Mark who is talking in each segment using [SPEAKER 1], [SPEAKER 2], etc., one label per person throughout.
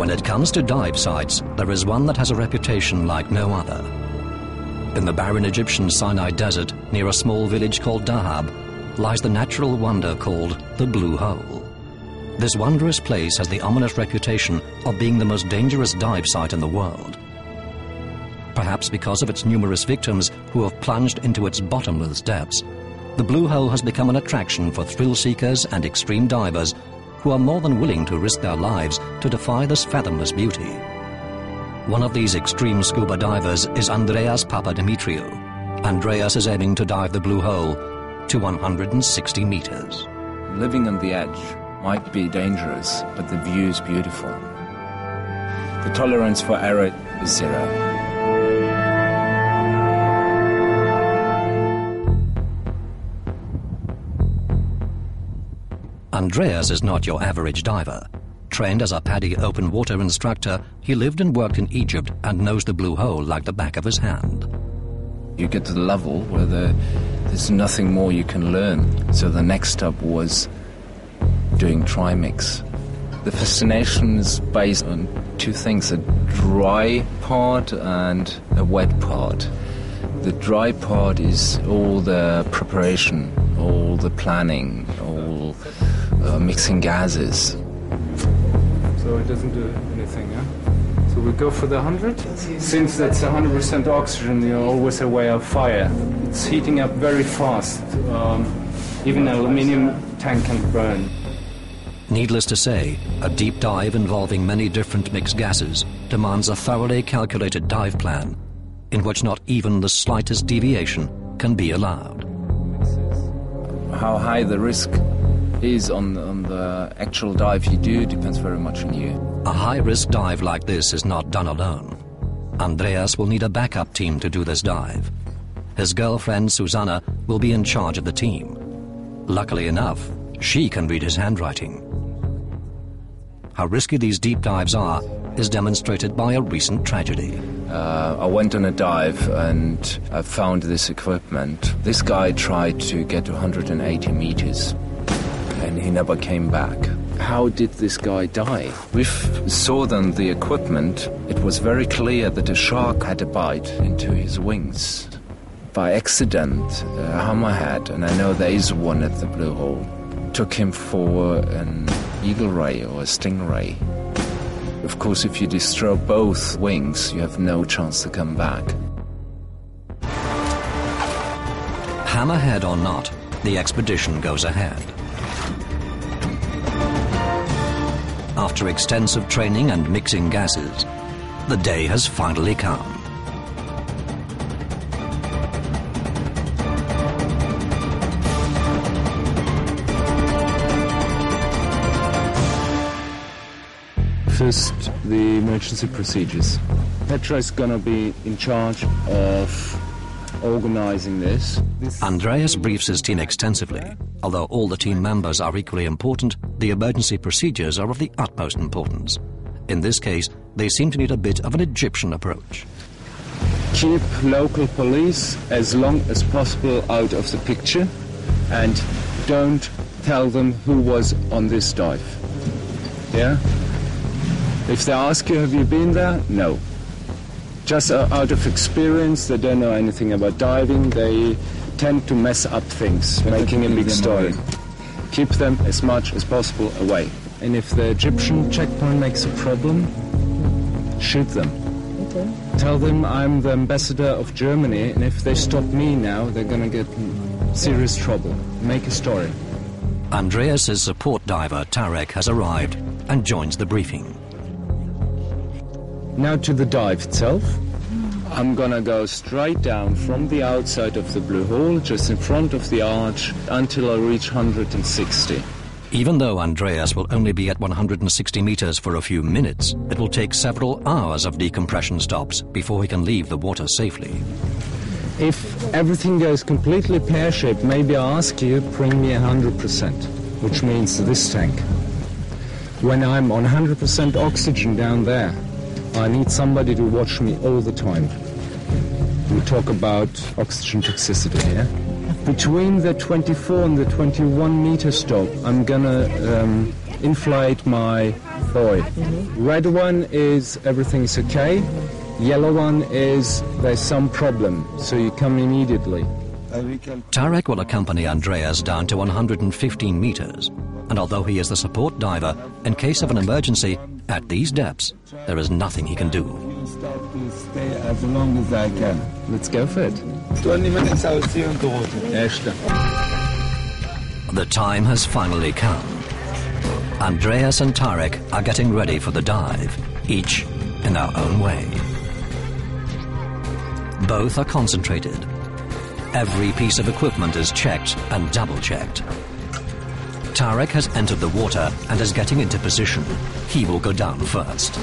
[SPEAKER 1] When it comes to dive sites, there is one that has a reputation like no other. In the barren Egyptian Sinai desert, near a small village called Dahab, lies the natural wonder called the Blue Hole. This wondrous place has the ominous reputation of being the most dangerous dive site in the world. Perhaps because of its numerous victims who have plunged into its bottomless depths, the Blue Hole has become an attraction for thrill seekers and extreme divers who are more than willing to risk their lives to defy this fathomless beauty. One of these extreme scuba divers is Andreas Papadimitriou. Andreas is aiming to dive the Blue Hole to 160 meters.
[SPEAKER 2] Living on the edge might be dangerous, but the view is beautiful. The tolerance for error is zero.
[SPEAKER 1] Andreas is not your average diver. Trained as a PADI open water instructor, he lived and worked in Egypt and knows the Blue Hole like the back of his hand.
[SPEAKER 2] You get to the level where there's nothing more you can learn. So the next step was doing trimix. The fascination is based on two things, a dry part and a wet part. The dry part is all the preparation, all the planning, all mixing gases.
[SPEAKER 3] So it doesn't do anything, yeah? So we go for the 100? Since that's 100% oxygen, you're always aware of fire. It's heating up very fast. Even an aluminium tank can burn.
[SPEAKER 1] Needless to say, a deep dive involving many different mixed gases demands a thoroughly calculated dive plan in which not even the slightest deviation can be allowed.
[SPEAKER 2] How high the risk is on the actual dive you do depends very much on you.
[SPEAKER 1] A high-risk dive like this is not done alone. Andreas will need a backup team to do this dive. His girlfriend, Susanna, will be in charge of the team. Luckily enough, she can read his handwriting. How risky these deep dives are is demonstrated by a recent tragedy.
[SPEAKER 2] I went on a dive and I found this equipment. This guy tried to get to 180 meters and he never came back. How did this guy die? We saw then the equipment. It was very clear that a shark had a bite into his wings. By accident, a hammerhead, and I know there is one at the Blue Hole, took him for an eagle ray or a stingray. Of course, if you destroy both wings, you have no chance to come back.
[SPEAKER 1] Hammerhead or not, the expedition goes ahead. After extensive training and mixing gases, the day has finally come.
[SPEAKER 3] First, the emergency procedures. Petra is going to be in charge of organizing this.
[SPEAKER 1] Andreas briefs his team extensively. Although all the team members are equally important, the emergency procedures are of the utmost importance. In this case, they seem to need a bit of an Egyptian approach.
[SPEAKER 3] Keep local police as long as possible out of the picture and don't tell them who was on this dive. Yeah? If they ask you, have you been there? No. Just out of experience, they don't know anything about diving. They tend to mess up things, making a big story. Keep them as much as possible away. And if the Egyptian checkpoint makes a problem, shoot them. Okay. Tell them I'm the ambassador of Germany, and if they stop me now, they're going to get in serious trouble. Make a story.
[SPEAKER 1] Andreas's support diver, Tarek, has arrived and joins the briefing.
[SPEAKER 3] Now to the dive itself. I'm gonna go straight down from the outside of the Blue Hole, just in front of the arch, until I reach 160.
[SPEAKER 1] Even though Andreas will only be at 160 meters for a few minutes, it will take several hours of decompression stops before he can leave the water safely.
[SPEAKER 3] If everything goes completely pear-shaped, maybe I ask you, bring me 100%, which means this tank. When I'm on 100% oxygen down there, I need somebody to watch me all the time. We talk about oxygen toxicity here. Between the 24 and the 21 meter stop, I'm gonna inflate my boy. Red one is everything's okay. Yellow one is there's some problem, so you come immediately.
[SPEAKER 1] Tarek will accompany Andreas down to 115 meters, and although he is the support diver, in case of an emergency, at these depths, there is nothing he can do.
[SPEAKER 3] Start to stay as long as I can. Let's go for it. 20 minutes, I'll see you on the
[SPEAKER 1] The time has finally come. Andreas and Tarek are getting ready for the dive, each in their own way. Both are concentrated. Every piece of equipment is checked and double-checked. Tarek has entered the water and is getting into position. He will go down first.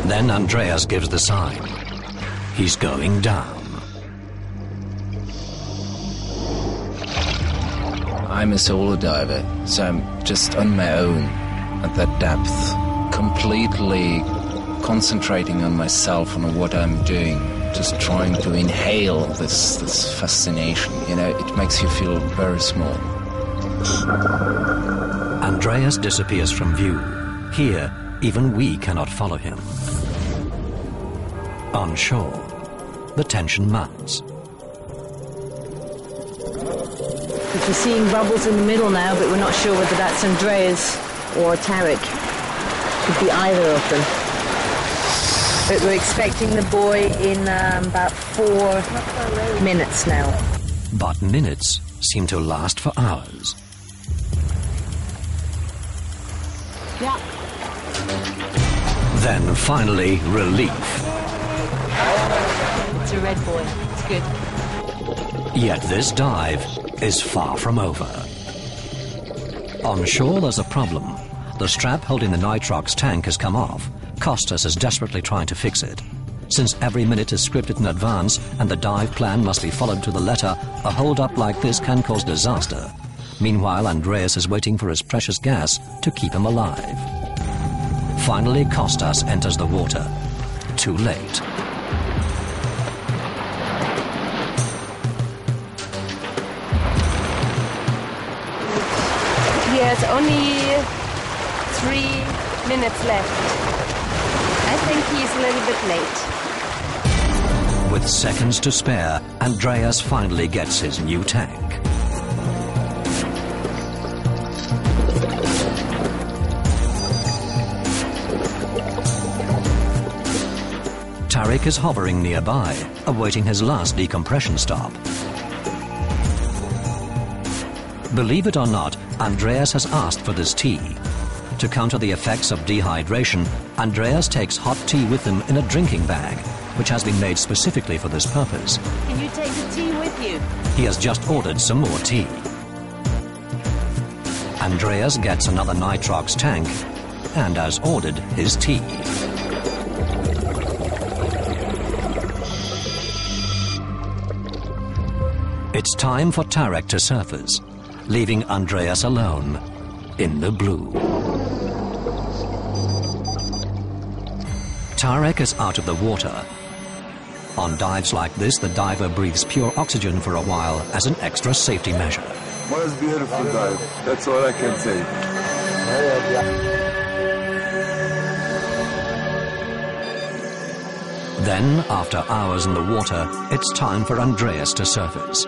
[SPEAKER 1] Then Andreas gives the sign. He's going down.
[SPEAKER 2] I'm a solo diver, so I'm just on my own at that depth, completely concentrating on myself and on what I'm doing, just trying to inhale this fascination. You know, it makes you feel very small.
[SPEAKER 1] Andreas disappears from view. Here, even we cannot follow him. On shore, the tension mounts.
[SPEAKER 4] We're seeing bubbles in the middle now, but we're not sure whether that's Andreas or Tarek. Could be either of them. But we're expecting the boy in about 4 minutes now.
[SPEAKER 1] But minutes seem to last for hours.
[SPEAKER 4] Yeah.
[SPEAKER 1] Then finally, relief.
[SPEAKER 4] It's a red boy. It's good.
[SPEAKER 1] Yet this dive is far from over. On shore, there's a problem. The strap holding the nitrox tank has come off. Costas is desperately trying to fix it. Since every minute is scripted in advance and the dive plan must be followed to the letter, a hold-up like this can cause disaster. Meanwhile, Andreas is waiting for his precious gas to keep him alive. Finally, Costas enters the water. Too late.
[SPEAKER 5] Yes, only 3 minutes left. I think he's a little bit late.
[SPEAKER 1] With seconds to spare, Andreas finally gets his new tank. Tarek is hovering nearby, awaiting his last decompression stop. Believe it or not, Andreas has asked for this tea. To counter the effects of dehydration, Andreas takes hot tea with him in a drinking bag, which has been made specifically for this purpose.
[SPEAKER 4] Can you take the tea with you?
[SPEAKER 1] He has just ordered some more tea. Andreas gets another nitrox tank, and as ordered, his tea. It's time for Tarek to surface, leaving Andreas alone in the blue. Tarek is out of the water. On dives like this, the diver breathes pure oxygen for a while as an extra safety measure.
[SPEAKER 6] Was beautiful dive. That's all I can say.
[SPEAKER 1] Then, after hours in the water, it's time for Andreas to surface.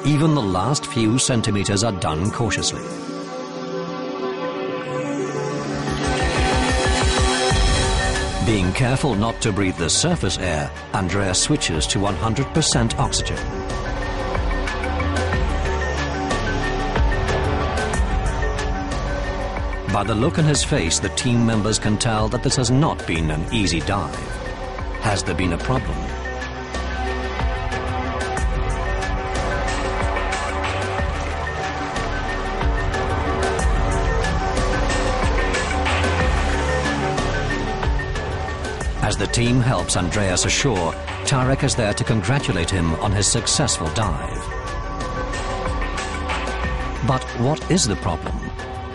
[SPEAKER 1] Even the last few centimeters are done cautiously. Being careful not to breathe the surface air, Andreas switches to 100% oxygen. By the look on his face, the team members can tell that this has not been an easy dive. Has there been a problem? As the team helps Andreas ashore, Tarek is there to congratulate him on his successful dive. But what is the problem?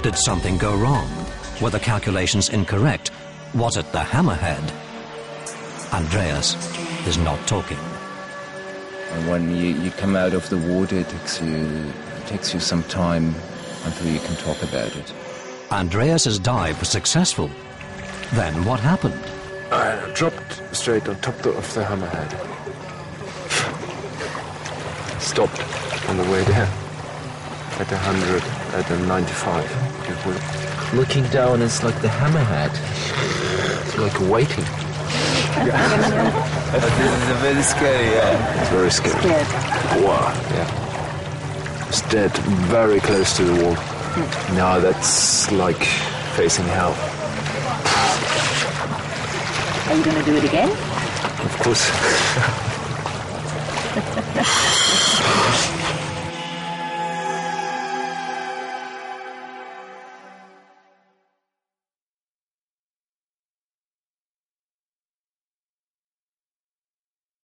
[SPEAKER 1] Did something go wrong? Were the calculations incorrect? Was it the hammerhead? Andreas is not talking.
[SPEAKER 2] And when you come out of the water, it takes you some time until you can talk about it.
[SPEAKER 1] Andreas's dive was successful. Then what happened?
[SPEAKER 6] I dropped straight on top of the hammerhead. Stopped on the way there. At 100, at 95.
[SPEAKER 2] Looking down, it's like the hammerhead. It's like waiting. This is very scary, yeah.
[SPEAKER 6] It's very scary.
[SPEAKER 4] Scared.
[SPEAKER 6] Wow, yeah. It's dead, very close to the wall. Now that's like facing hell.
[SPEAKER 4] Are you going to do it again?
[SPEAKER 6] Of course.